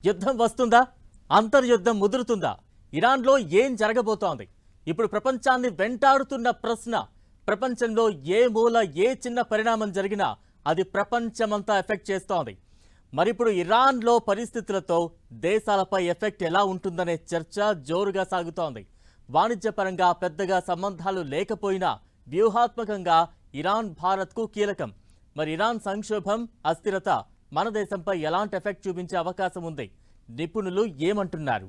యుద్ధం వస్తుందా? అంతర్యుద్ధం ముదురుతుందా? ఇరాన్లో ఏం జరగబోతోంది? ఇప్పుడు ప్రపంచాన్ని వెంటాడుతున్న ప్రశ్న. ప్రపంచంలో ఏ మూల ఏ చిన్న పరిణామం జరిగినా అది ప్రపంచమంతా ఎఫెక్ట్ చేస్తోంది. మరిప్పుడు ఇరాన్లో పరిస్థితులతో దేశాలపై ఎఫెక్ట్ ఎలా ఉంటుందనే చర్చ జోరుగా సాగుతోంది. వాణిజ్యపరంగా పెద్దగా సంబంధాలు లేకపోయినా వ్యూహాత్మకంగా ఇరాన్ భారత్కు కీలకం. మరి ఇరాన్ సంక్షోభం, అస్థిరత మన దేశంపై ఎలాంటి ఎఫెక్ట్ చూపించే అవకాశం ఉంది? నిపుణులు ఏమంటున్నారు?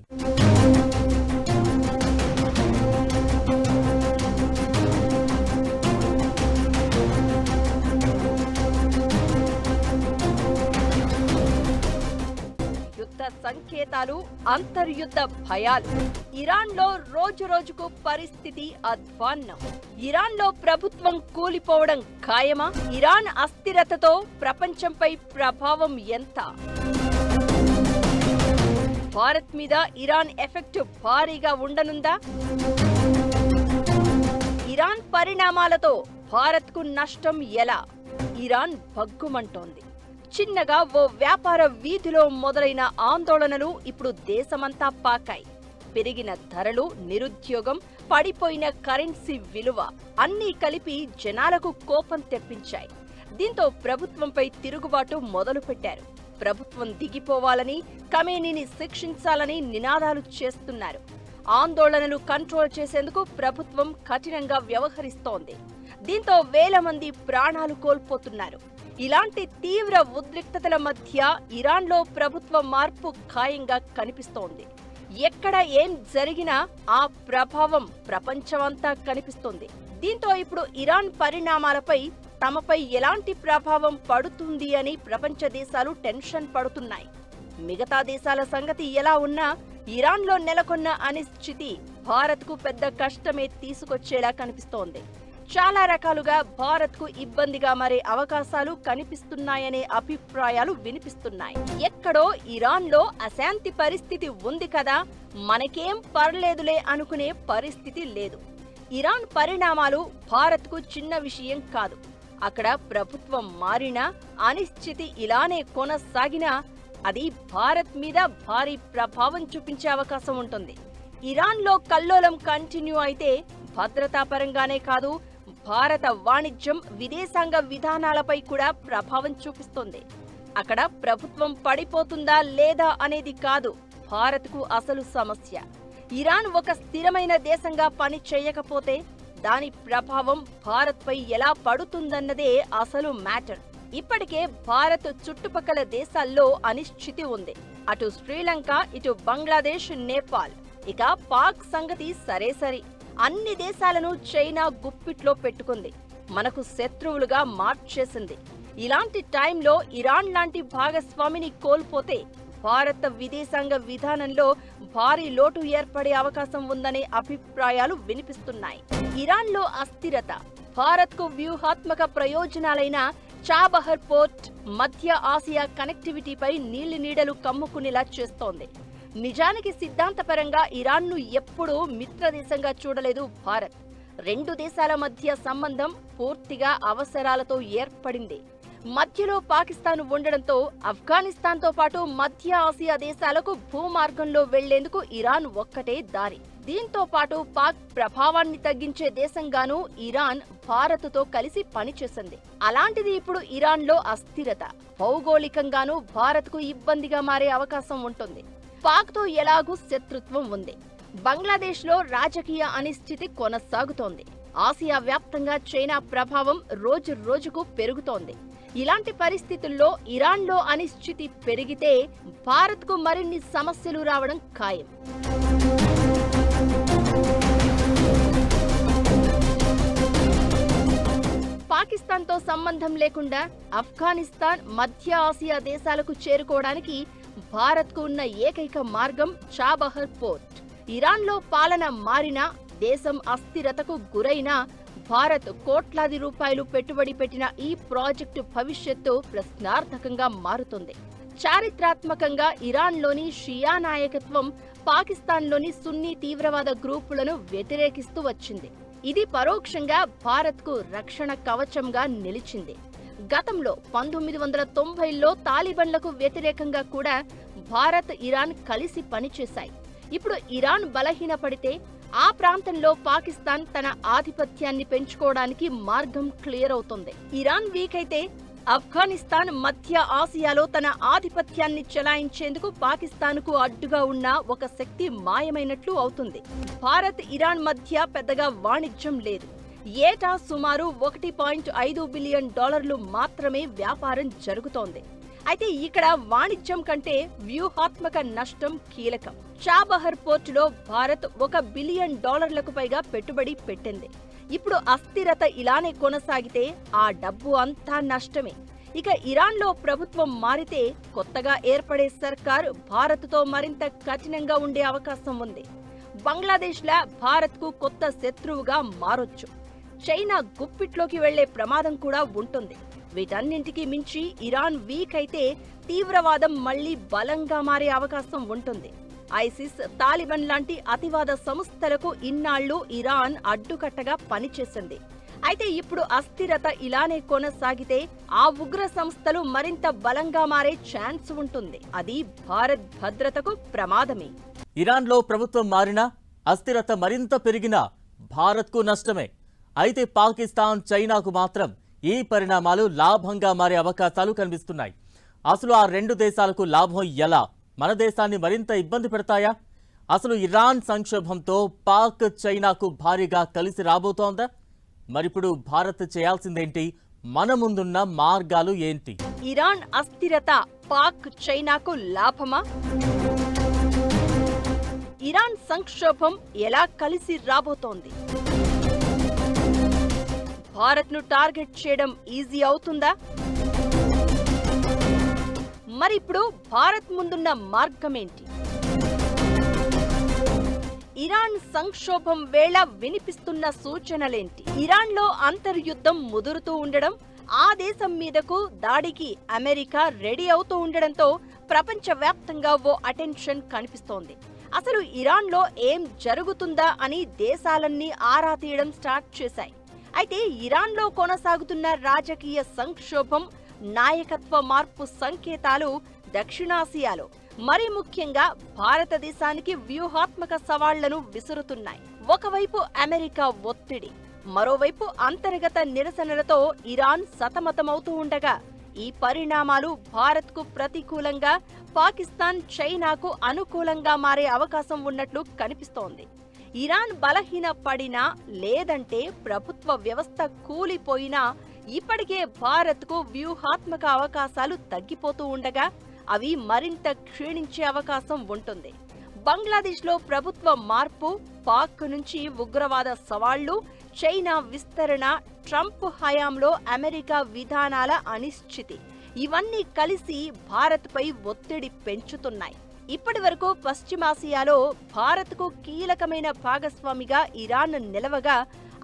యుద్ధ సంకేతాలు, అంతర్యుద్ధ భయాలు. ఇరాన్లో రోజు రోజుకు పరిస్థితి అధ్వాన్నం. ఇరాన్లో ప్రభుత్వం కూలిపోవడం ఖాయమా? ఇరాన్ అస్థిరతతో ప్రపంచంపై ప్రభావం ఎంత? భారత్ మీద ఇరాన్ ఎఫెక్ట్ భారీగా ఉండనుందా? ఇరాన్ పరిణామాలతో భారత్కు నష్టం ఎలా? ఇరాన్ భగ్గుమంటోంది. చిన్నగా ఓ వ్యాపార వీధిలో మొదలైన ఆందోళనలు ఇప్పుడు దేశమంతా పాకాయి. పెరిగిన ధరలు, నిరుద్యోగం, పడిపోయిన కరెన్సీ విలువ అన్నీ కలిపి జనాలకు కోపం తెప్పించాయి. దీంతో ప్రభుత్వంపై తిరుగుబాటు మొదలుపెట్టారు. ప్రభుత్వం దిగిపోవాలని, ఖమేనీని శిక్షించాలని నినాదాలు చేస్తున్నారు. ఆందోళనలు కంట్రోల్ చేసేందుకు ప్రభుత్వం కఠినంగా వ్యవహరిస్తోంది. దీంతో వేల మంది ప్రాణాలు కోల్పోతున్నారు. ఇలాంటి తీవ్ర ఉద్రిక్తతల మధ్య ఇరాన్లో ప్రభుత్వ మార్పు ఖాయంగా కనిపిస్తోంది. ఎక్కడ ఏం జరిగినా ఆ ప్రభావం ప్రపంచమంతా కనిపిస్తోంది. దీంతో ఇప్పుడు ఇరాన్ పరిణామాలపై తమపై ఎలాంటి ప్రభావం పడుతుంది అని ప్రపంచ దేశాలు టెన్షన్ పడుతున్నాయి. మిగతా దేశాల సంగతి ఎలా ఉన్నా ఇరాన్లో నెలకొన్న అనిశ్చితి భారత్కు పెద్ద కష్టమే తీసుకొచ్చేలా కనిపిస్తోంది. చాలా రకాలుగా భారత్కు ఇబ్బందిగా మారే అవకాశాలు కనిపిస్తున్నాయనే అభిప్రాయాలు వినిపిస్తున్నాయి. ఎక్కడో ఇరాన్లో అశాంతి పరిస్థితి ఉంది కదా, మనకేం పర్లేదులే అనుకునే పరిస్థితి లేదు. ఇరాన్ పరిణామాలు భారత్కు చిన్న విషయం కాదు. అక్కడ ప్రభుత్వం మారినా, అనిశ్చితి ఇలానే కొనసాగినా అది భారత్ మీద భారీ ప్రభావం చూపించే అవకాశం ఉంటుంది. ఇరాన్లో కల్లోలం కంటిన్యూ అయితే భద్రతాపరంగానే కాదు, భారత వాణిజ్యం, విదేశాంగ విధానాలపై కూడా ప్రభావం చూపిస్తుంది. అక్కడ ప్రభుత్వం పడిపోతుందా లేదా అనేది కాదు భారత్కు అసలు సమస్య. ఇరాన్ ఒక స్థిరమైన దేశంగా పని చేయకపోతే దాని ప్రభావం భారత్పై ఎలా పడుతుందన్నదే అసలు మ్యాటర్. ఇప్పటికే భారత్ చుట్టుపక్కల దేశాల్లో అనిశ్చితి ఉంది. అటు శ్రీలంక, ఇటు బంగ్లాదేశ్, నేపాల్, ఇక పాక్ సంగతి సరే సరి. అన్ని దేశాలను చైనా గుప్పిట్లో పెట్టుకుంది, మనకు శత్రువులుగా మార్చేసింది. ఇలాంటి టైంలో ఇరాన్ లాంటి భాగస్వామిని కోల్పోతే భారత విదేశాంగ విధానంలో భారీ లోటు ఏర్పడే అవకాశం ఉందనే అభిప్రాయాలు వినిపిస్తున్నాయి. ఇరాన్లో అస్థిరత భారత్కు వ్యూహాత్మక ప్రయోజనాలైన చాబహర్ పోర్ట్, మధ్య ఆసియా కనెక్టివిటీపై నీళ్లు కమ్ముకునేలా చేస్తోంది. నిజానికి సిద్ధాంతపరంగా ఇరాన్ను ఎప్పుడూ మిత్రదేశంగా చూడలేదు భారత్. రెండు దేశాల మధ్య సంబంధం పూర్తిగా అవసరాలతో ఏర్పడింది. మధ్యలో పాకిస్తాన్ ఉండడంతో ఆఫ్ఘనిస్తాన్తో పాటు మధ్య ఆసియా దేశాలకు భూమార్గంలో వెళ్లేందుకు ఇరాన్ ఒక్కటే దారి. దీంతో పాటు పాక్ ప్రభావాన్ని తగ్గించే దేశంగానూ ఇరాన్ భారత్తో కలిసి పనిచేసింది. అలాంటిది ఇప్పుడు ఇరాన్లో అస్థిరత. భౌగోళికంగానూ భారత్కు ఇబ్బందిగా మారే అవకాశం ఉంటుంది. పాక్తో ఎలాగూ శత్రుత్వం ఉంది. బంగ్లాదేశ్లో రాజకీయ అనిశ్చితి కొనసాగుతోంది. ఆసియా వ్యాప్తంగా చైనా ప్రభావం రోజు రోజుకు పెరుగుతోంది. ఇలాంటి పరిస్థితుల్లో ఇరాన్లో అనిశ్చితి పెరిగితే భారత్కు మరిన్ని సమస్యలు రావడం ఖాయం. పాకిస్తాన్తో సంబంధం లేకుండా ఆఫ్ఘనిస్తాన్, మధ్య ఆసియా దేశాలకు చేరుకోవడానికి భారత్కు ఉన్న ఏకైక మార్గం చాబహర్ పోర్ట్. ఇరాన్లో పాలన మారినా, దేశం అస్థిరతకు గురైనా భారత్ కోట్లాది రూపాయలు పెట్టుబడి పెట్టిన ఈ ప్రాజెక్టు భవిష్యత్తు ప్రశ్నార్థకంగా మారుతుంది. చారిత్రాత్మకంగా ఇరాన్లోని షియా నాయకత్వం పాకిస్తాన్లోని సున్నీ తీవ్రవాద గ్రూపులను వ్యతిరేకిస్తూ వచ్చింది. ఇది పరోక్షంగా భారత్కు రక్షణ కవచంగా నిలిచింది. గతంలో 1990లో తాలిబన్లకు వ్యతిరేకంగా కూడా భారత్, ఇరాన్ కలిసి పనిచేశాయి. ఇప్పుడు ఇరాన్ బలహీనపడితే ఆ ప్రాంతంలో పాకిస్తాన్ తన ఆధిపత్యాన్ని పెంచుకోవడానికి మార్గం క్లియర్ అవుతుంది. ఇరాన్ వీక్ అయితే ఆఫ్ఘనిస్తాన్, మధ్య ఆసియాలో తన ఆధిపత్యాన్ని చెలాయించేందుకు పాకిస్తాన్కు అడ్డుగా ఉన్న ఒక శక్తి మాయమైనట్లు అవుతుంది. భారత్, ఇరాన్ మధ్య పెద్దగా వాణిజ్యం లేదు. ఏటా సుమారు $1.5 బిలియన్ మాత్రమే వ్యాపారం జరుగుతోంది. అయితే ఇక్కడ వాణిజ్యం కంటే వ్యూహాత్మక నష్టం కీలకం. చాబహర్ పోర్టులో భారత్ $1 బిలియన్ పైగా పెట్టుబడి పెట్టింది. ఇప్పుడు అస్థిరత ఇలానే కొనసాగితే ఆ డబ్బు అంతా నష్టమే. ఇక ఇరాన్లో ప్రభుత్వం మారితే కొత్తగా ఏర్పడే సర్కార్ భారత్తో మరింత కఠినంగా ఉండే అవకాశం ఉంది. బంగ్లాదేశ్లా భారత్కు కొత్త శత్రువుగా మారొచ్చు. చైనా గుప్పిట్లోకి వెళ్లే ప్రమాదం కూడా ఉంటుంది. వీటన్నింటికీ మించి ఇరాన్ వీక్ అయితే తీవ్రవాదం మళ్లీ బలంగా మారే అవకాశం ఉంటుంది. ఐసిస్, తాలిబాన్ లాంటి అతివాద సంస్థలకు ఇన్నాళ్లు ఇరాన్ అడ్డుకట్టగా పనిచేసింది. అయితే ఇప్పుడు అస్థిరత ఇలానే కొనసాగితే ఆ ఉగ్ర సంస్థలు మరింత బలంగా మారే ఛాన్స్ ఉంటుంది. అది భారత్ భద్రతకు ప్రమాదమే. ఇరాన్లో ప్రభుత్వం మారినా, అస్థిరత మరింత పెరిగినా భారత్కు నష్టమే. అయితే పాకిస్తాన్, చైనాకు మాత్రం ఈ పరిణామాలు లాభంగా మారే అవకాశాలు కనిపిస్తున్నాయి. అసలు ఆ రెండు దేశాలకు లాభం ఎలా? మన దేశాన్ని మరింత ఇబ్బంది పెడతాయా? అసలు ఇరాన్ సంక్షోభంతో పాక్, చైనాకు భారీగా కలిసి రాబోతోందా? మరిప్పుడు భారత్ చేయాల్సిందేంటి? మన ముందున్న మార్గాలు ఏంటి? ఇరాన్ అస్థిరత పాక్, చైనాకు లాభమా? ఇరాన్ సంక్షోభం ఎలా కలిసి రాబోతోంది? భారత్ను టార్గెట్ చేయడం ఈజీ అవుతుందా? మరిప్పుడు భారత్ ముందున్న మార్గమేంటి? ఇరాన్ సంక్షోభం వేళ వినిపిస్తున్న సూచనలేంటి? ఇరాన్లో అంతర్యుద్ధం ముదురుతూ ఉండడం, ఆ దేశం మీదకు దాడికి అమెరికా రెడీ అవుతూ ఉండడంతో ప్రపంచవ్యాప్తంగా ఓ అటెన్షన్ కనిపిస్తోంది. అసలు ఇరాన్లో ఏం జరుగుతుందా అని దేశాలన్నీ ఆరా తీయడం స్టార్ట్ చేశాయి. అయితే ఇరాన్లో కొనసాగుతున్న రాజకీయ సంక్షోభం, నాయకత్వ మార్పు సంకేతాలు దక్షిణాసియాలో, మరి ముఖ్యంగా భారతదేశానికి వ్యూహాత్మక సవాళ్లను విసురుతున్నాయి. ఒకవైపు అమెరికా ఒత్తిడి, మరోవైపు అంతర్గత నిరసనలతో ఇరాన్ సతమతమవుతూ ఉండగా ఈ పరిణామాలు భారత్కు ప్రతికూలంగా, పాకిస్తాన్, చైనాకు అనుకూలంగా మారే అవకాశం ఉన్నట్లు కనిపిస్తోంది. ఇరాన్ బలహీన పడినా, లేదంటే ప్రభుత్వ వ్యవస్థ కూలిపోయినా ఇప్పటికే భారత్కు వ్యూహాత్మక అవకాశాలు తగ్గిపోతూ ఉండగా అవి మరింత క్షీణించే అవకాశం ఉంటుంది. బంగ్లాదేశ్లో ప్రభుత్వ మార్పు, పాక్ నుంచి ఉగ్రవాద సవాళ్లు, చైనా విస్తరణ, ట్రంప్ హయాంలో అమెరికా విధానాల అనిశ్చితి, ఇవన్నీ కలిసి భారత్పై ఒత్తిడి పెంచుతున్నాయి. ఇప్పటి వరకు పశ్చిమాసియాలో భారత్కు కీలకమైన భాగస్వామిగా ఇరాన్ నిలవగా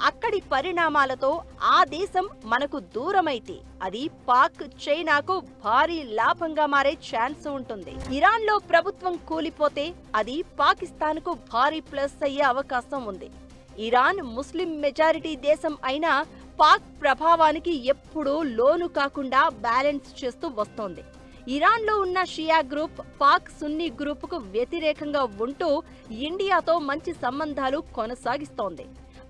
అక్కడి పరిణామాలతో ఆ దేశం మనకు దూరమైతే అది పాక్, చైనాకు భారీ లాభంగా మారే ఛాన్స్ ఉంటుంది. ఇరాన్లో ప్రభుత్వం కూలిపోతే అది పాకిస్తాన్కు భారీ ప్లస్ అయ్యే అవకాశం ఉంది. ఇరాన్ ముస్లిం మెజారిటీ దేశం అయినా పాక్ ప్రభావానికి ఎప్పుడూ లోను కాకుండా బ్యాలెన్స్ చేస్తూ వస్తోంది. ఇరాన్లో ఉన్న షియా గ్రూప్ పాక్ సున్నీ గ్రూపుకు వ్యతిరేకంగా ఉంటూ ఇండియాతో మంచి సంబంధాలు కొనసాగిస్తోంది.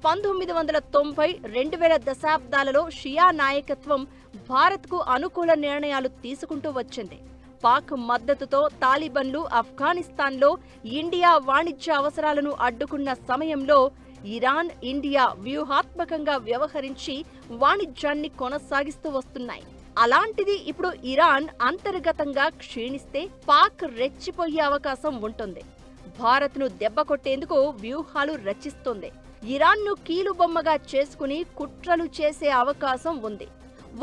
1990, 2000 దశాబ్దాలలో షియా నాయకత్వం భారత్కు అనుకూల నిర్ణయాలు తీసుకుంటూ వచ్చింది. పాక్ మద్దతుతో తాలిబన్లు ఆఫ్ఘనిస్తాన్లో ఇండియా వాణిజ్య అవసరాలను అడ్డుకున్న సమయంలో ఇరాన్, ఇండియా వ్యూహాత్మకంగా వ్యవహరించి వాణిజ్యాన్ని కొనసాగిస్తూ వస్తున్నాయి. అలాంటిది ఇప్పుడు ఇరాన్ అంతర్గతంగా క్షీణిస్తే పాక్ రెచ్చిపోయే అవకాశం ఉంటుంది. భారత్ను దెబ్బకొట్టేందుకు వ్యూహాలు రచిస్తుంది. ఇరాన్ను కీలుబొమ్మగా చేసుకుని కుట్రలు చేసే అవకాశం ఉంది.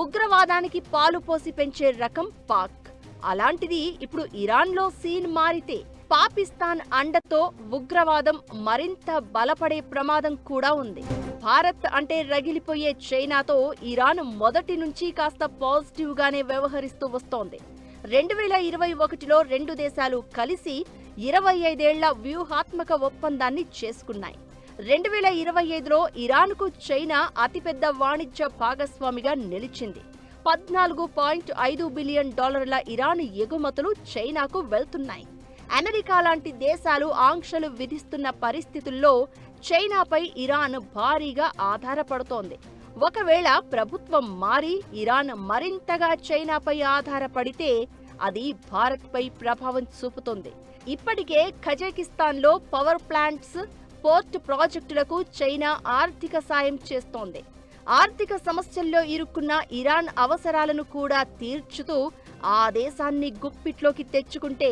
ఉగ్రవాదానికి పాలు పోసి పెంచే రకం పాక్. అలాంటిది ఇప్పుడు ఇరాన్లో సీన్ మారితే పాకిస్తాన్ అండతో ఉగ్రవాదం మరింత బలపడే ప్రమాదం కూడా ఉంది. భారత్ అంటే రగిలిపోయే చైనాతో ఇరాన్ మొదటి నుంచి కాస్త పాజిటివ్ గానే వ్యవహరిస్తూ వస్తోంది. 2021లో రెండు దేశాలు కలిసి 25 ఏళ్ల వ్యూహాత్మక ఒప్పందాన్ని చేసుకున్నాయి. 2025లో ఇరాన్కు చైనా అతిపెద్ద వాణిజ్య భాగస్వామిగా నిలిచింది. $14.5 బిలియన్ ఇరాన్ ఎగుమతులు చైనాకు వెళ్తున్నాయి. అమెరికా లాంటి దేశాలు ఆంక్షలు విధిస్తున్న పరిస్థితుల్లో చైనాపై ఇరాన్ భారీగా ఆధారపడుతోంది. ఒకవేళ ప్రభుత్వం మారి ఇరాన్ మరింతగా చైనాపై ఆధారపడితే అది భారత్పై ప్రభావం చూపుతుంది. ఇప్పటికే కజకిస్తాన్లో పవర్ ప్లాంట్స్, పోర్ట్ ప్రాజెక్టులకు చైనా ఆర్థిక సాయం చేస్తోంది. ఆర్థిక సమస్యల్లో ఇరుక్కున్న ఇరాన్ అవసరాలను కూడా తీర్చుతూ ఆ దేశాన్ని గుప్పిట్లోకి తెచ్చుకుంటే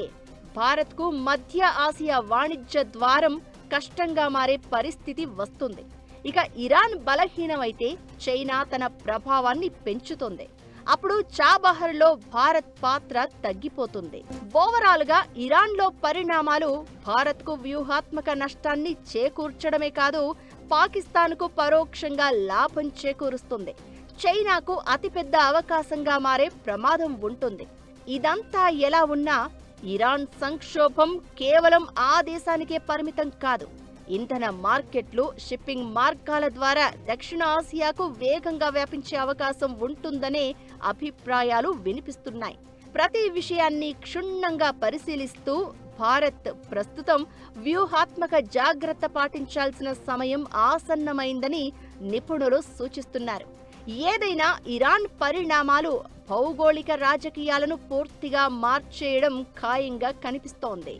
భారత్కు మధ్య ఆసియా వాణిజ్య ద్వారం కష్టంగా మారే పరిస్థితి వస్తుంది. ఇక ఇరాన్ బలహీనమైతే చైనా తన ప్రభావాన్ని పెంచుతుంది. అప్పుడు చాబహార్లో భారత్ పాత్ర తగ్గిపోతుంది. ఓవరాల్ గా ఇరాన్లో పరిణామాలు భారత్కు వ్యూహాత్మక నష్టాన్ని చేకూర్చడమే కాదు, పాకిస్తాన్కు పరోక్షంగా లాభం చేకూరుస్తుంది. చైనాకు అతిపెద్ద అవకాశంగా మారే ప్రమాదం ఉంటుంది. ఇదంతా ఎలా ఉన్నా ఇరాన్ సంక్షోభం కేవలం ఆ దేశానికే పరిమితం కాదు. ఇంధన మార్కెట్లు, షిప్పింగ్ మార్గాల ద్వారా దక్షిణ ఆసియాకు వేగంగా వ్యాపించే అవకాశం ఉంటుందనే అభిప్రాయాలు వినిపిస్తున్నాయి. ప్రతి విషయాన్ని క్షుణ్ణంగా పరిశీలిస్తూ భారత్ ప్రస్తుతం వ్యూహాత్మక జాగ్రత్త పాటించాల్సిన సమయం ఆసన్నమైందని నిపుణులు సూచిస్తున్నారు. ఏదైనా ఇరాన్ పరిణామాలు భౌగోళిక రాజకీయాలను పూర్తిగా మార్చేయడం ఖాయంగా కనిపిస్తోంది.